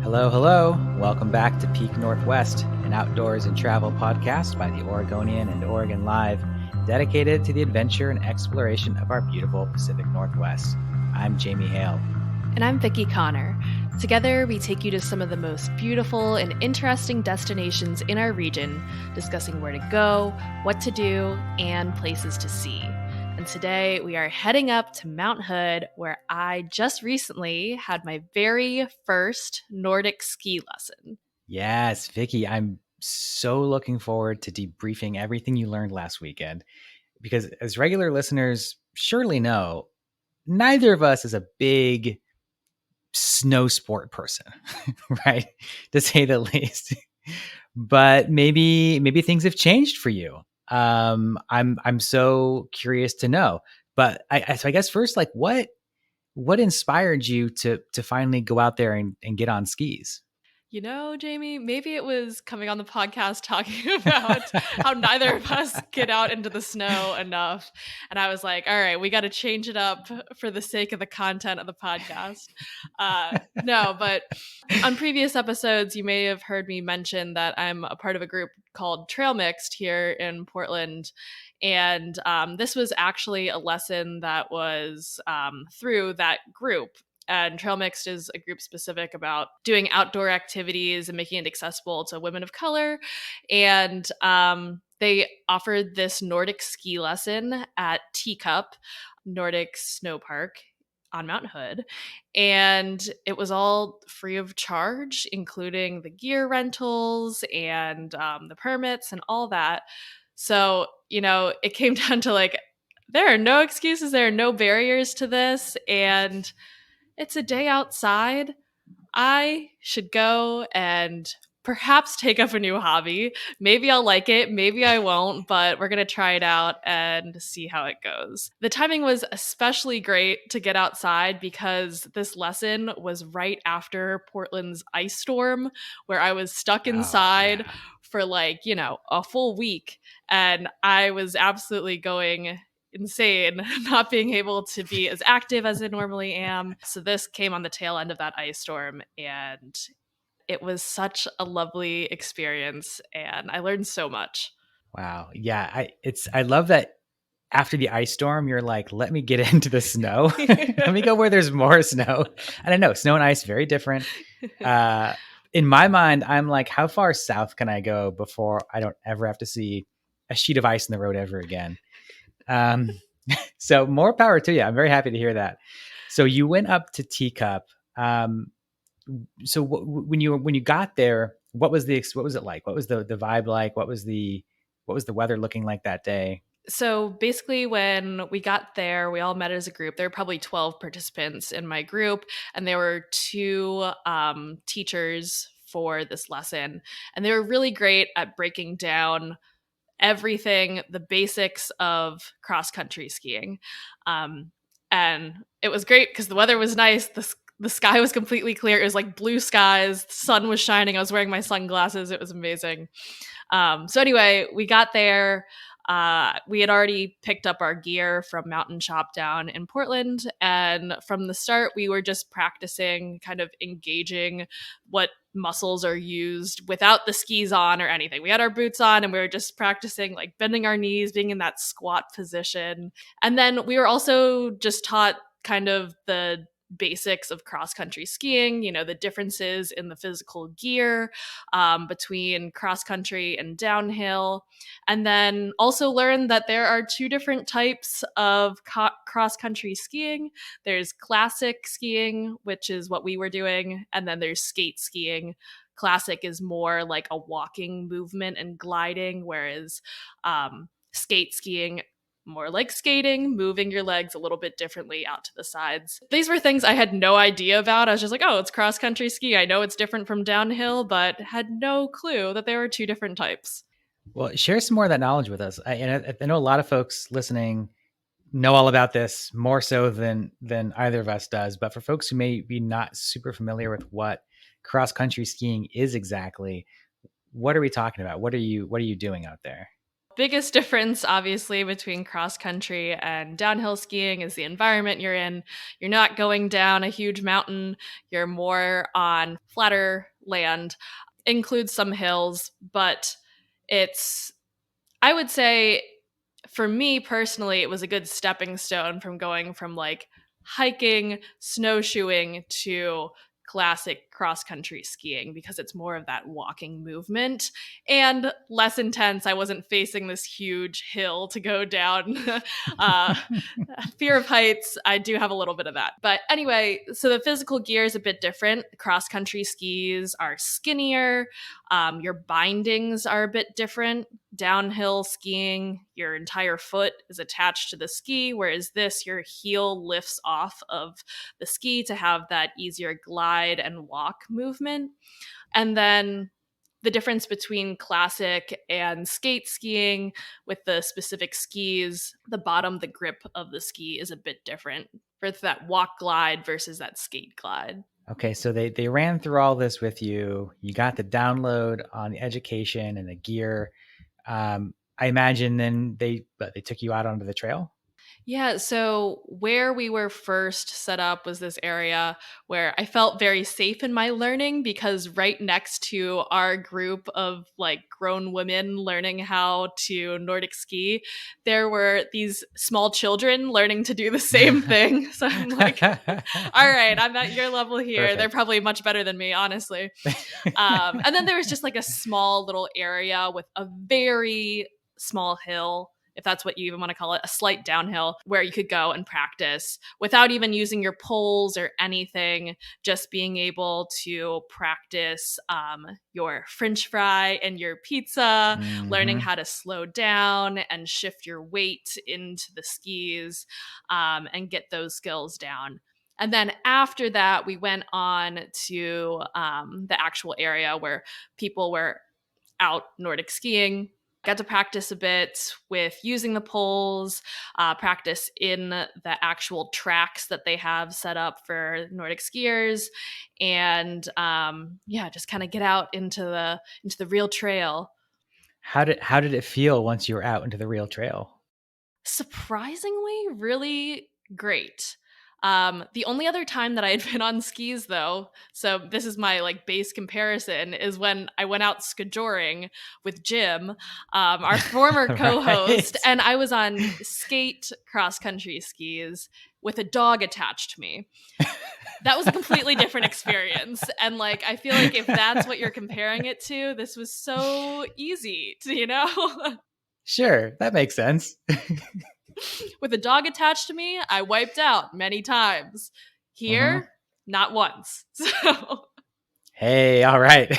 Hello, hello. Welcome back to Peak Northwest, an outdoors and travel podcast by the Oregonian and Oregon Live, dedicated to the adventure and exploration of our beautiful Pacific Northwest. I'm Jamie Hale. And I'm Vickie Connor. Together, we take you to some of the most beautiful and interesting destinations in our region, discussing where to go, what to do, and places to see. And today, we are heading up to Mount Hood, where I just recently had my very first Nordic ski lesson. Yes, Vickie, I'm so looking forward to debriefing everything you learned last weekend, because as regular listeners surely know, neither of us is a big snow sport person, right? To say the least. But maybe things have changed for you. I'm so curious to know. But I guess first, like what inspired you to finally go out there and get on skis? You know, Jamie, maybe it was coming on the podcast talking about how neither of us get out into the snow enough. And I was like, all right, we got to change it up for the sake of the content of the podcast. No, but on previous episodes, you may have heard me mention that I'm a part of a group called Trail Mixed here in Portland. And this was actually a lesson that was through that group. And Trail Mixed is a group specific about doing outdoor activities and making it accessible to women of color. And they offered this Nordic ski lesson at Teacup Nordic Snow Park on Mount Hood. And it was all free of charge, including the gear rentals and the permits and all that. So, you know, it came down to like, there are no excuses, there are no barriers to this. And it's a day outside. I should go and perhaps take up a new hobby. Maybe I'll like it, maybe I won't, but we're going to try it out and see how it goes. The timing was especially great to get outside because this lesson was right after Portland's ice storm, where I was stuck inside for like, you know, a full week. And I was absolutely going insane not being able to be as active as I normally am. So this came on the tail end of that ice storm, and it was such a lovely experience and I learned so much. Wow. Yeah, I love that after the ice storm, you're like, let me get into the snow. Let me go where there's more snow. And I know snow and ice, very different. In my mind, I'm like, how far south can I go before I don't ever have to see a sheet of ice in the road ever again? So more power to you. I'm very happy to hear that. So you went up to Teacup. So when you got there, what was it like? What was the vibe like? What was the weather looking like that day? So basically, when we got there, we all met as a group. There were probably 12 participants in my group, and there were two teachers for this lesson. And they were really great at breaking down everything, the basics of cross country skiing. And it was great because the weather was nice. The sky was completely clear. It was like blue skies. The sun was shining. I was wearing my sunglasses. It was amazing. So anyway, we got there. We had already picked up our gear from Mountain Shop down in Portland. And from the start, we were just practicing, kind of engaging what muscles are used without the skis on or anything. We had our boots on and we were just practicing like bending our knees, being in that squat position. And then we were also just taught kind of the basics of cross-country skiing, you know, the differences in the physical gear between cross-country and downhill. And then also learn that there are two different types of cross-country skiing. There's classic skiing, which is what we were doing, and then there's skate skiing. Classic is more like a walking movement and gliding, whereas skate skiing more like skating, moving your legs a little bit differently out to the sides. These were things I had no idea about. I was just like, oh, it's cross-country ski. I know it's different from downhill, but had no clue that there were two different types. Well, share some more of that knowledge with us. I know a lot of folks listening know all about this more so than either of us does. But for folks who may be not super familiar with what cross-country skiing is exactly, what are we talking about? What are you doing out there? Biggest difference, obviously, between cross country and downhill skiing is the environment you're in. You're not going down a huge mountain, you're more on flatter land. Includes some hills, but it's, I would say, for me personally, it was a good stepping stone from going from like hiking, snowshoeing to classic cross country skiing because it's more of that walking movement and less intense. I wasn't facing this huge hill to go down. uh, Fear of heights, I do have a little bit of that. But anyway, so the physical gear is a bit different. Cross country skis are skinnier, your bindings are a bit different. Downhill skiing, your entire foot is attached to the ski, whereas this, your heel lifts off of the ski to have that easier glide and walk movement. And then the difference between classic and skate skiing with the specific skis, the bottom, the grip of the ski is a bit different for that walk glide versus that skate glide. Okay, so they ran through all this with you. You got the download on the education and the gear. I imagine then they took you out onto the trail. Yeah, so where we were first set up was this area where I felt very safe in my learning because right next to our group of like grown women learning how to Nordic ski, there were these small children learning to do the same thing. So I'm like, all right, I'm at your level here. They're Perfect. probably much better than me, honestly. And then there was just like a small little area with a very small hill, if that's what you even want to call it, a slight downhill where you could go and practice without even using your poles or anything, just being able to practice your French fry and your pizza, learning Hmm. how to slow down and shift your weight into the skis and get those skills down. And then after that, we went on to the actual area where people were out Nordic skiing. Got to practice a bit with using the poles, practice in the actual tracks that they have set up for Nordic skiers, and yeah, just kind of get out into the real trail. How did it feel once you were out into the real trail? Surprisingly, really great. The only other time that I had been on skis, though, so this is my like base comparison, is when I went out skijoring with Jim, our former co-host, Right. and I was on skate cross country skis with a dog attached to me. That was a completely different experience, and like I feel like if that's what you're comparing it to, this was so easy, Sure, that makes sense. With a dog attached to me, I wiped out many times. Hmm. Here, not once. So, Hey, all right.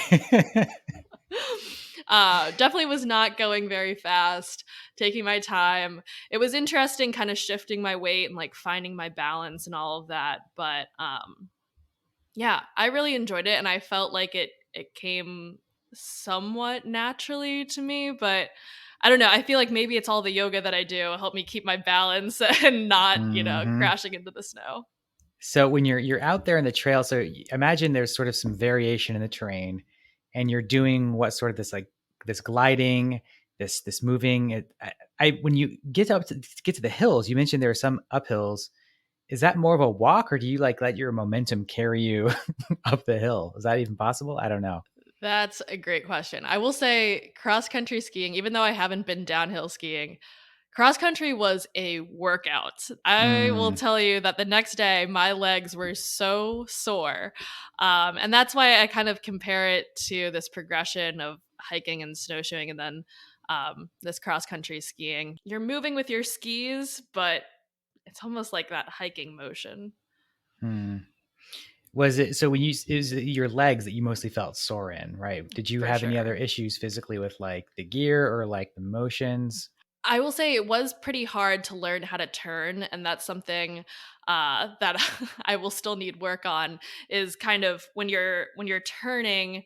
definitely was not going very fast, taking my time. It was interesting kind of shifting my weight and like finding my balance and all of that. But yeah, I really enjoyed it and I felt like it came somewhat naturally to me, but I don't know. I feel like maybe it's all the yoga that I do help me keep my balance and not, Hmm. crashing into the snow. So when you're out there in the trail, so imagine there's sort of some variation in the terrain, and you're doing what sort of this like this gliding, this moving. When you get up to get to the hills, you mentioned there are some uphills. Is that more of a walk, or do you like let your momentum carry you up the hill? Is that even possible? I don't know. That's a great question. I will say cross country skiing, even though I haven't been downhill skiing, cross country was a workout. I will Mm, tell you that the next day my legs were so sore. And that's why I kind of compare it to this progression of hiking and snowshoeing and then this cross country skiing. You're moving with your skis, but it's almost like that hiking motion hmm. Was it so when you it was your legs that you mostly felt sore in, right? Did you for have any other sure. issues physically with like the gear or like the motions? I will say it was pretty hard to learn how to turn, and that's something that I will still need work on. Is kind of when you're turning,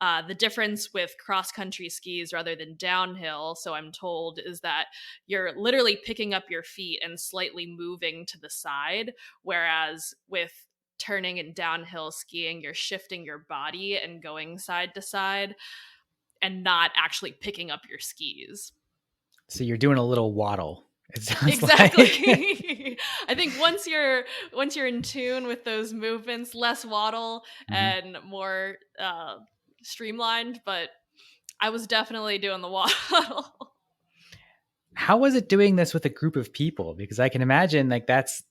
the difference with cross country skis rather than downhill. So I'm told is that you're literally picking up your feet and slightly moving to the side, whereas with turning and downhill skiing, you're shifting your body and going side to side, and not actually picking up your skis. So you're doing a little waddle, it sounds like. Exactly. I think once you're in tune with those movements, less waddle Mhm. and more streamlined, but I was definitely doing the waddle. How was it doing this with a group of people? Because I can imagine like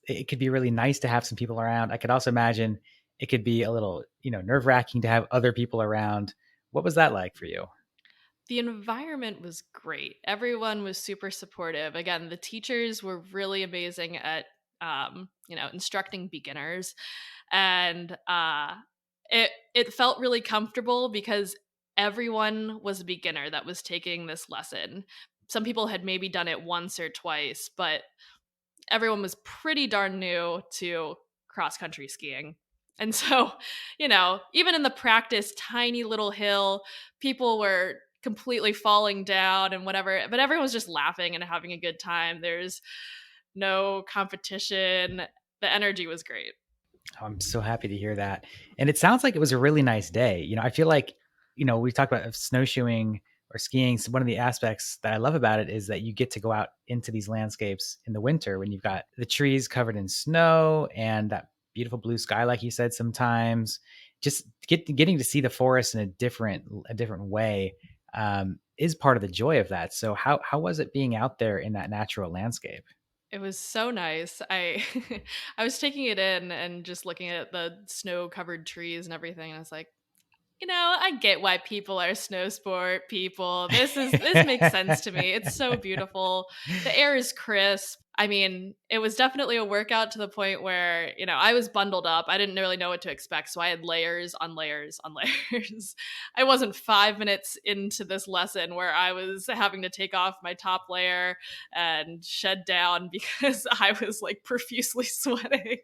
it could be really nice to have some people around. I could also imagine it could be a little, nerve-wracking to have other people around. What was that like for you? The environment was great. Everyone was super supportive. Again, the teachers were really amazing at instructing beginners, and it felt really comfortable because everyone was a beginner that was taking this lesson. Some people had maybe done it once or twice, but everyone was pretty darn new to cross country skiing. And so, even in the practice tiny little hill, people were completely falling down and whatever, but everyone was just laughing and having a good time. There's no competition. The energy was great. I'm so happy to hear that. And it sounds like it was a really nice day. I feel like, we talked about snowshoeing or skiing. So one of the aspects that I love about it is that you get to go out into these landscapes in the winter when you've got the trees covered in snow and that beautiful blue sky, like you said, sometimes just getting to see the forest in a different way is part of the joy of that. So how was it being out there in that natural landscape? It was so nice. I I was taking it in and just looking at the snow-covered trees and everything, and I was like, I get why people are snow sport people. This makes sense to me. It's so beautiful. The air is crisp. I mean, it was definitely a workout to the point where, I was bundled up. I didn't really know what to expect, so I had layers on layers on layers. I wasn't 5 minutes into this lesson where I was having to take off my top layer and shed down because I was like profusely sweating.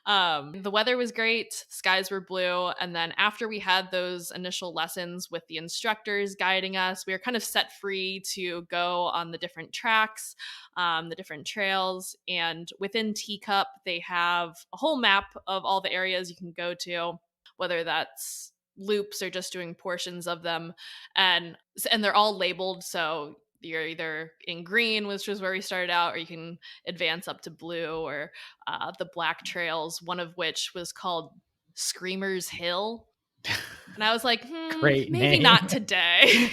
The weather was great, skies were blue, and then after we had those initial lessons with the instructors guiding us, we were kind of set free to go on the different tracks, the different trails, and within Teacup, they have a whole map of all the areas you can go to, whether that's loops or just doing portions of them, and they're all labeled, so you're either in green, which was where we started out, or you can advance up to blue or the black trails, one of which was called Screamers Hill. And I was like, Great maybe name. not today.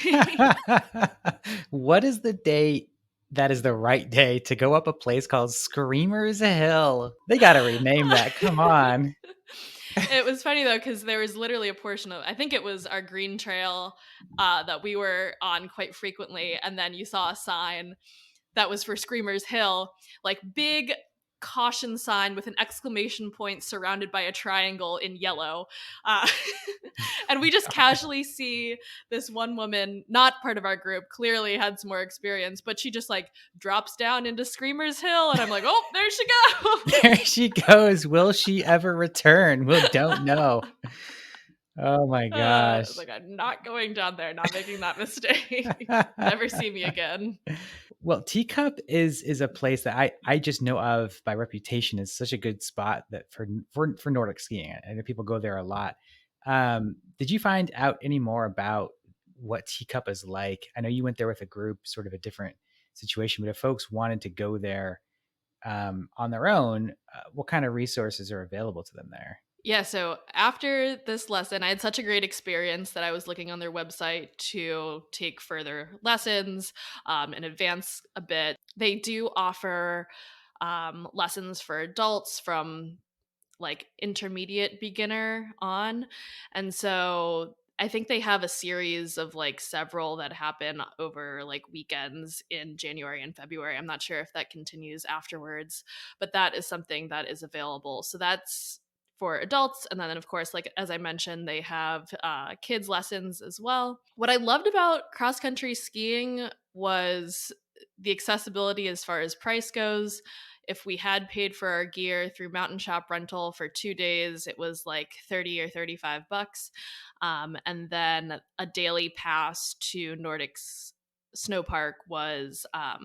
What is the day that is the right day to go up a place called Screamers Hill? They got to rename that. Come on. It was funny though, because there was literally a portion of, I think it was our green trail that we were on quite frequently. And then you saw a sign that was for Screamers Hill, like big caution sign with an exclamation point surrounded by a triangle in yellow. Uh, and we just God. casually see this one woman, not part of our group, clearly had some more experience, but she just like drops down into Screamers Hill. And I'm like, oh, there she There goes. she goes. Will she ever return? We don't know. Oh my gosh. Like, I'm not going down there, not making that mistake. Never see me again. Well, Teacup is a place that I just know of by reputation is such a good spot that for Nordic skiing. I know people go there a lot. Did you find out any more about what Teacup is like? I know you went there with a group, sort of a different situation, but if folks wanted to go there on their own, what kind of resources are available to them there? Yeah, so after this lesson, I had such a great experience that I was looking on their website to take further lessons and advance a bit. They do offer lessons for adults from like intermediate beginner on. And so I think they have a series of like several that happen over like weekends in January and February. I'm not sure if that continues afterwards, but that is something that is available. So that's for adults. And then, of course, like as I mentioned, they have kids' lessons as well. What I loved about cross country skiing was the accessibility as far as price goes. If we had paid for our gear through Mountain Shop rental for 2 days, it was like 30 or 35 bucks. And then a daily pass to Snow Park was, I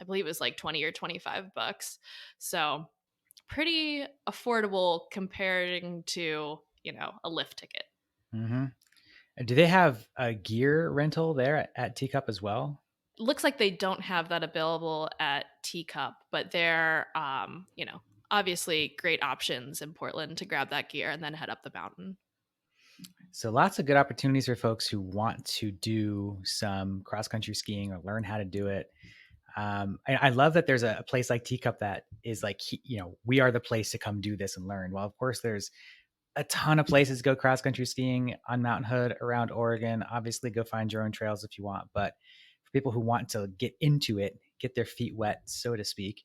believe it was like 20 or 25 bucks. So pretty affordable comparing to, a lift ticket. Hmm. Do they have a gear rental there at Teacup as well? looks like they don't have that available at Teacup, but they're, obviously great options in Portland to grab that gear and then head up the mountain. So lots of good opportunities for folks who want to do some cross country skiing or learn how to do it. And I love that there's a place like Teacup that is like, we are the place to come do this and learn. Well, of course, there's a ton of places to go cross country skiing on Mountain Hood around Oregon. Obviously, go find your own trails if you want. But for people who want to get into it, get their feet wet, so to speak,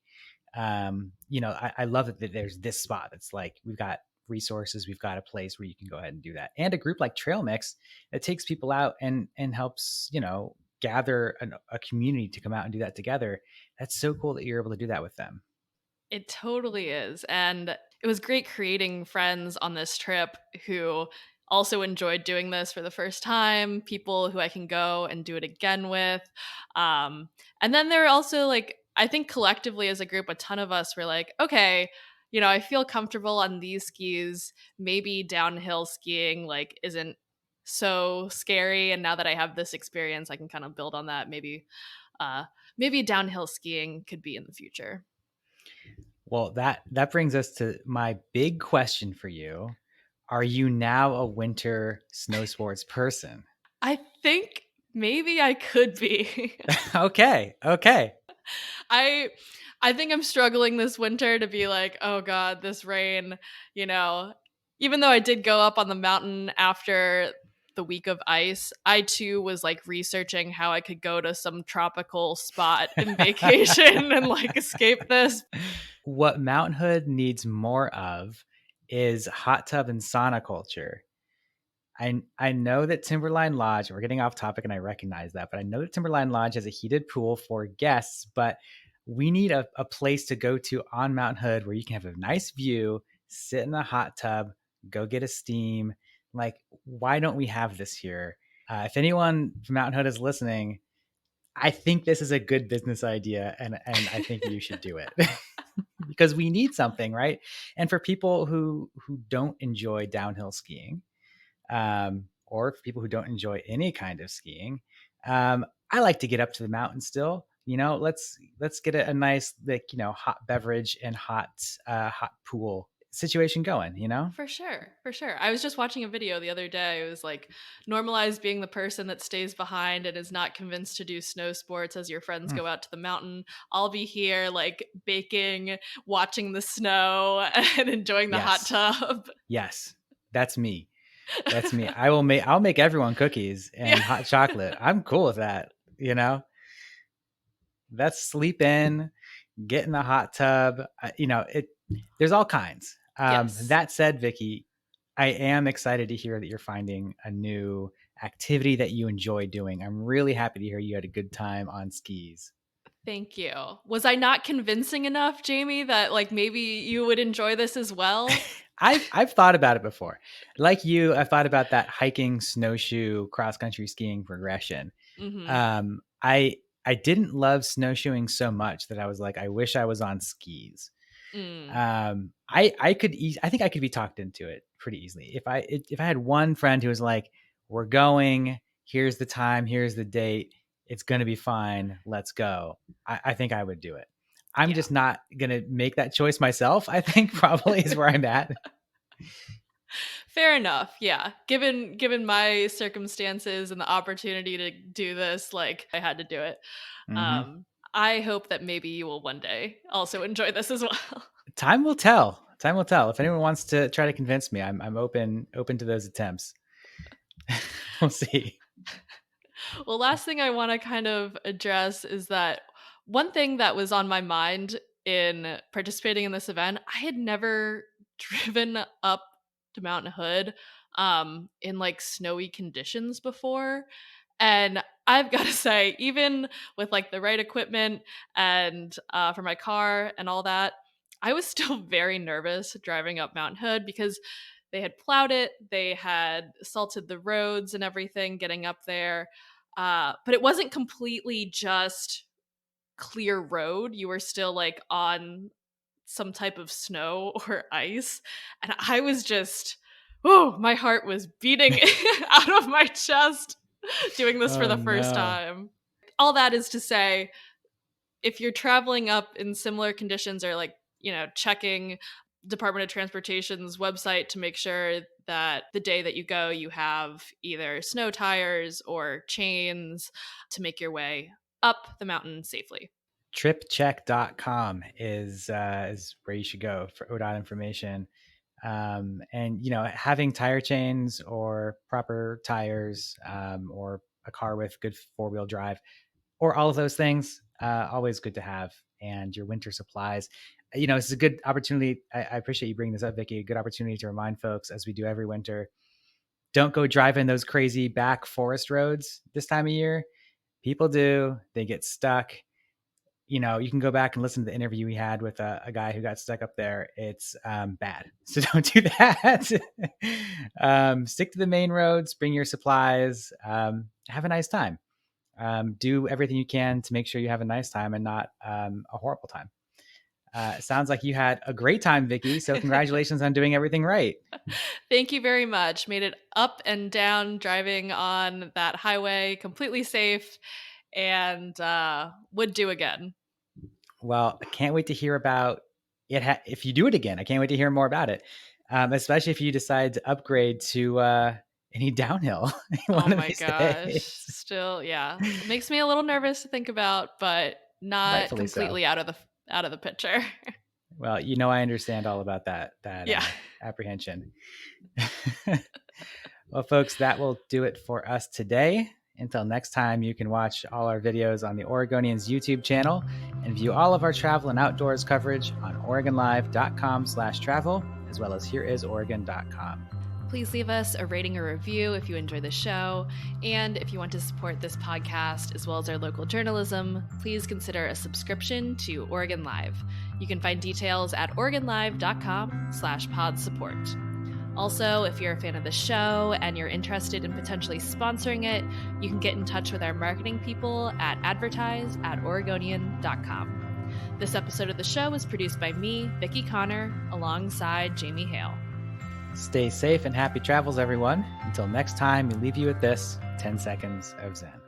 I love that there's this spot that's like, we've got resources, we've got a place where you can go ahead and do that. And a group like Trail Mix that takes people out and helps, gather a community to come out and do that together. That's so cool that you're able to do that with them. It totally is. And it was great creating friends on this trip who also enjoyed doing this for the first time, people who I can go and do it again with. And then there are also like, I think collectively as a group, a ton of us were like, okay, I feel comfortable on these skis. Maybe downhill skiing like isn't so scary. And now that I have this experience, I can kind of build on that. Uh maybe downhill skiing could be in the future. Well, that brings us to my big question for you. Are you now a winter snow sports person? I think maybe I could be. Okay. Okay. I I think I'm struggling this winter to be like, "Oh god, this rain," you know. Even though I did go up on the mountain after the week of ice, I too was like researching how I could go to some tropical spot in vacation and like escape this. What Mount Hood needs more of is hot tub and sauna culture. I know that Timberline Lodge, we're getting off topic and I recognize that, but I know that Timberline Lodge has a heated pool for guests, but we need a place to go to on Mount Hood where you can have a nice view, sit in a hot tub, go get a steam. Like, why don't we have this here? If anyone from Mount Hood is listening, I think this is a good business idea and I think you should do it. Because we need something, right? And for people who don't enjoy downhill skiing, or for people who don't enjoy any kind of skiing, I like to get up to the mountain still. Let's get a nice like hot beverage and hot pool situation going. For sure, for sure. I was just watching a video the other day. It was like normalize being the person that stays behind and is not convinced to do snow sports as your friends Mm, go out to the mountain. I'll be here like baking, watching the snow, and enjoying the hot yes, tub. yes, that's me. That's me. I'll make everyone cookies Yeah, and hot chocolate. I'm cool with that. You know, that's sleep in, get in the hot tub. There's all kinds. yes. That said, Vickie, I am excited to hear that you're finding a new activity that you enjoy doing. I'm really happy to hear you had a good time on skis. Thank you. Was I not convincing enough, Jamie, that like maybe you would enjoy this as well? I've thought about it before. Like you, I've thought about that hiking, snowshoe, cross country skiing progression. Mhm. I didn't love snowshoeing so much that I was like, I wish I was on skis. Mm. I think I could be talked into it pretty easily if I had one friend who was like, "We're going. Here's the time. Here's the date. It's gonna be fine. Let's go." I think I would do it. I'm Yeah. just not gonna make that choice myself. I think probably is where I'm at. Fair enough. Yeah. Given my circumstances and the opportunity to do this, like I had to do it. Hmm. Um I hope that maybe you will one day also enjoy this as well. Time will tell. Time will tell. If anyone wants to try to convince me, I'm open to those attempts. We'll see. Well, last thing I want to kind of address is that one thing that was on my mind in participating in this event, I had never driven up to Mountain Hood in like snowy conditions before. And I've got to say, even with like the right equipment and for my car and all that, I was still very nervous driving up Mountain Hood because they had plowed it, they had salted the roads and everything getting up there. But it wasn't completely just clear road. You were still like on some type of snow or ice. And I was just, oh, my heart was beating out of my chest doing this for Oh the first no. time. all that is to say, if you're traveling up in similar conditions, or like, checking Department of Transportation's website to make sure that the day that you go, you have either snow tires or chains to make your way up the mountain safely. Tripcheck.com is where you should go for ODOT information. And having tire chains or proper tires, or a car with good 4-wheel drive, or all of those things, always good to have. And your winter supplies. It's a good opportunity. I appreciate you bringing this up, Vickie. A good opportunity to remind folks, as we do every winter, don't go driving those crazy back forest roads this time of year. People do. They get stuck. You can go back and listen to the interview we had with a guy who got stuck up there. It's bad. So don't do that. Stick to the main roads, bring your supplies, have a nice time. Do everything you can to make sure you have a nice time and not a horrible time. Sounds like you had a great time, Vickie. So congratulations on doing everything right. Thank you very much. Made it up and down driving on that highway completely safe, and would do again. Well, I can't wait to hear about it. If you do it again, I can't wait to hear more about it. Especially if you decide to upgrade to any downhill Oh one of my these gosh. days. Still, yeah. It makes me a little nervous to think about, but not Rightfully so. completely out of the picture. Well, I understand all about that Yeah. apprehension. Well, folks, that will do it for us today. Until next time, you can watch all our videos on the Oregonians YouTube channel and view all of our travel and outdoors coverage on OregonLive.com/travel, as well as HereIsOregon.com. Please leave us a rating or review if you enjoy the show. And if you want to support this podcast as well as our local journalism, please consider a subscription to Oregon Live. You can find details at OregonLive.com/pod support. Also, if you're a fan of the show and you're interested in potentially sponsoring it, you can get in touch with our marketing people at advertise@oregonian.com. This episode of the show was produced by me, Vickie Connor, alongside Jamie Hale. Stay safe and happy travels, everyone. Until next time, we leave you with this 10 seconds of Zen.